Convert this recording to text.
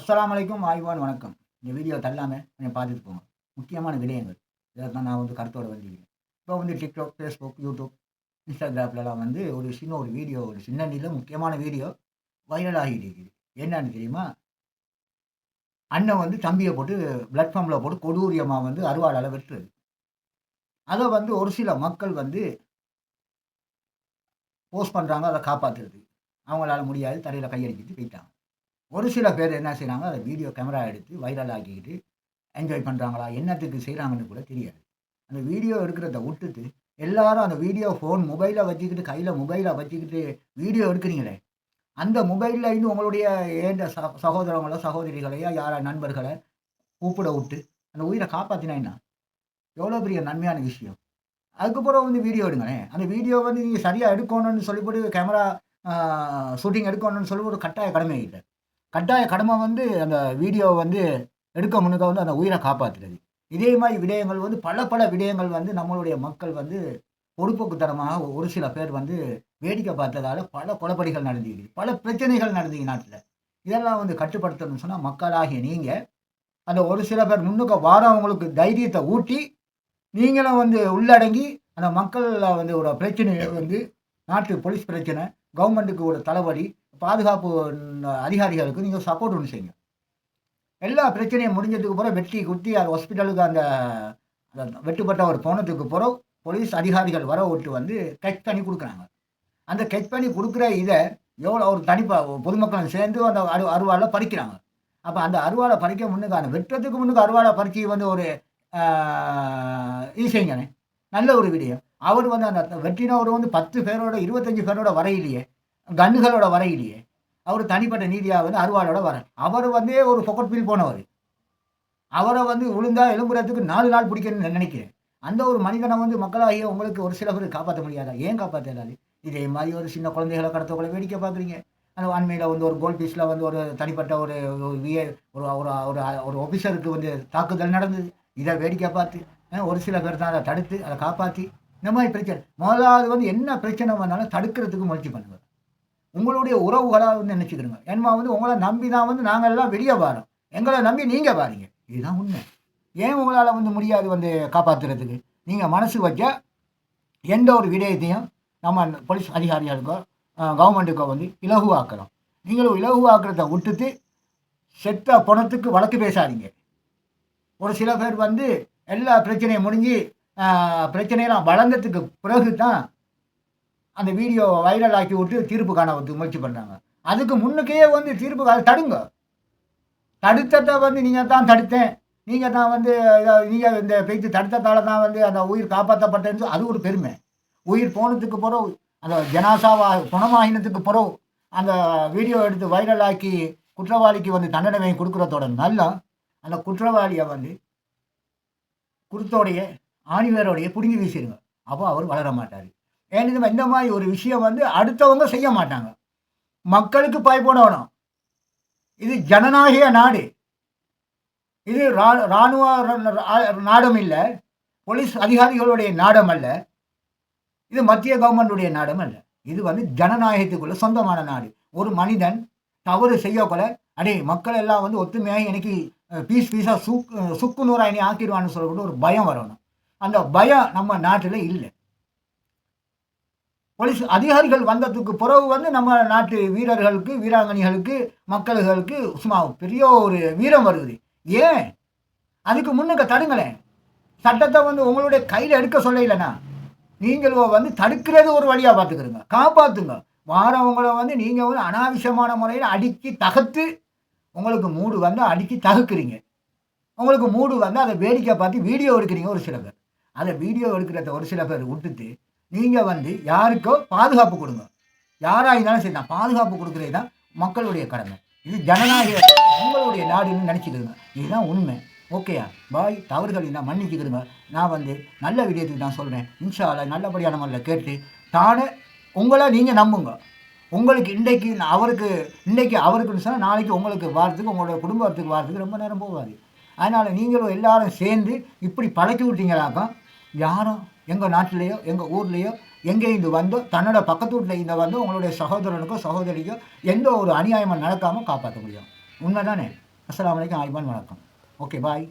அஸ்ஸலாமு அலைக்கும் ஆய்வான் வணக்கம். இந்த வீடியோ தள்ளாம கொஞ்சம் பார்த்துட்டு போங்க. முக்கியமான விடயங்கள். இத தான் நான் கருத்தோட வந்திருக்கிறேன். இப்போ TikTok, Facebook, YouTube, Instagramலலாம் ஒரு வீடியோ ஒரு சின்ன நீள முக்கியமான வீடியோ வைரல் ஆகிட்டு இருக்குது. என்னன்னு தெரியுமா? அண்ணன் தம்பிய போட்டு பிளாட்ஃபார்ம்ல போட்டு கொடூரியமா அருவாளால வெட்டுறது. அத ஒரு சில மக்கள் போஸ்ட் பண்றாங்க அத காப்பாத்துறதுக்கு. அவங்களால முடியாது தரையில கையடிச்சிட்டு போயிட்டாங்க. ஒரு சில பேர் என்ன செய்றாங்க, அத வீடியோ கேமரா எடுத்து வைரல் ஆக்கிக்கிட்டு என்ஜாய் பண்றாங்களா? என்னத்துக்கு செய்றாங்கன்னு கூட தெரியாது. அந்த வீடியோ எடுக்கிறத வுட்டுட்டு, எல்லாரும் அந்த வீடியோ மொபைல வச்சுக்கிட்டு கையில மொபைல வச்சுக்கிட்டு வீடியோ எடுக்கிறீங்களே, அந்த மொபைல்ல இருந்து உங்களுடைய ஏந்த சகோதரங்களோ, சகோதரிகளையோ, நண்பர்கள கூப்பிட வுட்டு, அந்த உயிர காப்பாத்தினா என்ன? எவ்வளோ பெரிய நன்மையான விஷயம். அதுக்கப்புறம் வீடியோ எடுங்களேன். அந்த வீடியோ நீங்க சரியா எடுக்கணும்னு சொல்லிப்போட்டு கேமரா ஆ ஷூட்டிங் எடுக்கணும்னு சொல்லி ஒரு கட்டாய கடமை இல்ல. கட்டாய கடமை அந்த வீடியோ எடுக்க முன்னுக்க அந்த உயிர காப்பாத்துறது. இதே மாரி விடயங்கள் பல பல விடயங்கள் நம்மளுடைய மக்கள் பொடுப்போக்குத்தனமாக ஒரு சில பேர் வேடிக்கை பார்த்ததால பல கொலைப்படிகள் நடந்திருக்கு. பல பிரச்சனைகள் நடந்தது நாட்டுல. இதெல்லாம் கட்டுப்படுத்தணும்னு சொன்னா மக்களாகிய நீங்க, அந்த ஒரு சில பேர் முன்னுக்கு வாரவங்களுக்கு தைரியத்த ஊட்டி, நீங்களும் உள்ளடங்கி அந்த மக்கள்ல ஒரு பிரச்சனைய நாட்டு போலீஸ் பிரச்சனை, கவர்மெண்ட்டுக்கு ஒரு தலைவலி, பாதுகாப்பு அதிகாரிகளுக்கு நீங்க சப்போர்ட் ஒண்ணு செய்யுங்க. எல்லா பிரச்சனையும் முடிஞ்சதுக்கு பிறகு வெட்டி குத்தி அது ஹாஸ்பிட்டலுக்கு அந்த வெட்டுப்பட்டவர் போனதுக்கு பிறகு போலீஸ் அதிகாரிகள் வரவுட்டு கட் பண்ணி குடுக்குறாங்க. அந்த கட் பண்ணி குடுக்குற இத எவ்வளோ ஒரு பொதுமக்களும் சேர்ந்து அந்த அருவாள பறிக்கிறாங்க. அப்ப அந்த அருவாள பறிக்க முன்னுக்கு வெட்டுறதுக்கு முன்னுக்கு அருவாள பறிச்சு ஒரு ஆ இது செய்யுங்கண்ணே. நல்ல ஒரு விடயம். அவர் அந்த வெட்டினவர் 10 பேரோட 25 பேரோட வரையிலேயே, கன்னுகளோட வரையிலேயே. அவரு தனிப்பட்ட நீதியா அருவாளோட அவரு ஒரு பொக்கட் பீல் போனவரு. அவர விழுந்தா எழும்புறதுக்கு 4 நாள் பிடிக்கும்னு நினைக்கிறேன். அந்த ஒரு மனிதன மக்களாகிய உங்களுக்கு ஒரு சில பேர் காப்பாத்த முடியாதா? ஏன் காப்பாத்த இயலாது? இதே மாரி ஒரு சின்ன குழந்தைகள கடத்தவங்கள வேடிக்கை பார்க்குறீங்க. அந்த அண்மையில ஒரு கோல்ட் பீஸ்ல ஒரு தனிப்பட்ட ஒரு விஏ ஒரு ஒரு ஒரு ஒரு ஆபிசருக்கு தாக்குதல் நடந்தது. இத வேடிக்கை பார்த்து, ஒரு சில பேர் தான் அத தடுத்து, அத காப்பாத்தி, இந்த மாரி பிரச்சனை. முதலாவது என்ன பிரச்சனை வந்தாலும் தடுக்கிறதுக்கு முயற்சி பண்ணுங்க. உங்களுடைய உறவுகளா நினைச்சுக்கிடுங்க. ஏன்னா உங்கள நம்பி தான் நாங்க எல்லாம் வெளிய வாரோம். எங்கள நம்பி நீங்க வாரீங்க. இதுதான் உண்மை. ஏன் உங்களால முடியாது காப்பாத்துறதுக்கு? நீங்க மனசு வச்சா எந்த ஒரு விடயத்தையும் நம்ம போலீஸ் அதிகாரிகளுக்கோ, கவர்மெண்ட்டுக்கோ இலகுவாக்கலாம். நீங்களும் இலகுவாக்குறத விட்டுட்டு, செத்த பொணத்துக்கு வழக்கு பேசாதீங்க. ஒரு சில பேர் எல்லா பிரச்சனையும் முடிஞ்சு, பிரச்சனையெல்லாம் வளர்ந்ததுக்கு பிறகு தான் அந்த வீடியோ வைரல் ஆக்கி விட்டு தீர்ப்பு காண முயற்சி பண்றாங்க. அதுக்கு முன்னுக்கே தீர்ப்பு தடுங்க. தடுத்தத நீங்க தான் தடுத்தேன். நீங்க தான் நீங்க இந்த பேச்சு தடுத்ததால தான் அந்த உயிர் காப்பாற்றப்பட்டது. அது ஒரு பெருமை. உயிர் போனதுக்கு பிறகு அந்த ஜனாசாவா குணமாகினதுக்கு பிறகு அந்த வீடியோ எடுத்து வைரல் ஆக்கி குற்றவாளிக்கு தண்டனை வாங்கி கொடுக்குறதோட நல்லா அந்த குற்றவாளியை குருத்தோடைய ஆணிவேரோடைய புடுங்கி வீசிடுங்க. அப்போ அவர் வளர மாட்டார். ஏன்னு இந்த மாதிரி ஒரு விஷயம் அடுத்தவங்க செய்ய மாட்டாங்க. மக்களுக்கு பயப்படணும். இது ஜனநாயக நாடு. இது ராணுவ நாடும் இல்ல, போலீஸ் அதிகாரிகளுடைய நாடும் அல்ல, இது மத்திய கவர்மெண்டுடைய நாடும் அல்ல. இது ஜனநாயகத்துக்குள்ள சொந்தமான நாடு. ஒரு மனிதன் தவறு செய்யக்கூட, அடே மக்கள் எல்லாம் ஒத்துமையாக எனக்கு பீஸா சுக்கு நூறா என்னை ஆக்கிடுவான்னு சொல்லக்கூடிய ஒரு பயம் வரணும். அந்த பயம் நம்ம நாட்டில் இல்லை. போலீஸ் அதிகாரிகள் வந்ததுக்கு பிறகு நம்ம நாட்டு வீரர்களுக்கு, வீராங்கனைகளுக்கு, மக்களுக்கு சும்மா பெரிய ஒரு வீரம் வருது. ஏன்? அதுக்கு முன்னுக்கு தடுங்களேன். சட்டத்தை உங்களுடைய கையில் எடுக்க சொல்ல இல்லைனா, நீங்களும் தடுக்கிறது ஒரு வழியா பார்த்துக்கிறீங்க. காப்பாத்துங்க. வாரவங்களை நீங்க அனாவசியமான முறையில் அடிக்கி தகர்த்து, உங்களுக்கு மூடு அடிக்கி தகுக்கிறீங்க. உங்களுக்கு மூடு அதை வேடிக்கை பார்த்து வீடியோ எடுக்கிறீங்க ஒரு சில பேர். அதை வீடியோ எடுக்கிறத ஒரு சில பேர் விட்டுட்டு, நீங்க யாருக்கோ பாதுகாப்பு கொடுங்க. யாரா இருந்தாலும் சரி, நான் பாதுகாப்பு கொடுக்குறது தான் மக்களுடைய கடமை. இது ஜனநாயக உங்களுடைய நாடுன்னு நினைச்சுக்கிறீங்க. இதுதான் உண்மை. ஓகேயா? பாய். தவறுகள் இருந்தால் மன்னிச்சுக்கிறீங்க. நான் நல்ல விடயத்துக்கு நான் சொல்கிறேன். இன்ஷா அல்லாஹ் நல்லபடியான முறையில் கேட்டு தானே உங்களை நீங்கள் நம்புங்க. உங்களுக்கு இன்றைக்கு அவருக்குன்னு சொன்னால் நாளைக்கு உங்களுக்கு வாரத்துக்கு, உங்களோட குடும்பத்துக்கு வாரத்துக்கு ரொம்ப நேரம் போகாது. அதனால் நீங்களும் எல்லாரும் சேர்ந்து இப்படி பழக்கி விட்டீங்களாக்கா, யாரும் எங்கள் நாட்டிலேயோ எங்கள் ஊர்லேயோ எங்கே இருந்து வந்தோ தன்னோட பக்கத்து வீட்டில் இருந்து உங்களுடைய சகோதரனுக்கோ சகோதரிக்கோ எந்த ஒரு அநியாயமும் நடக்காமல் காப்பாற்ற முடியும். உண்மை தானே? அஸ்ஸலாமு அலைக்கும். ஆயிபான் வணக்கம். Okay bye.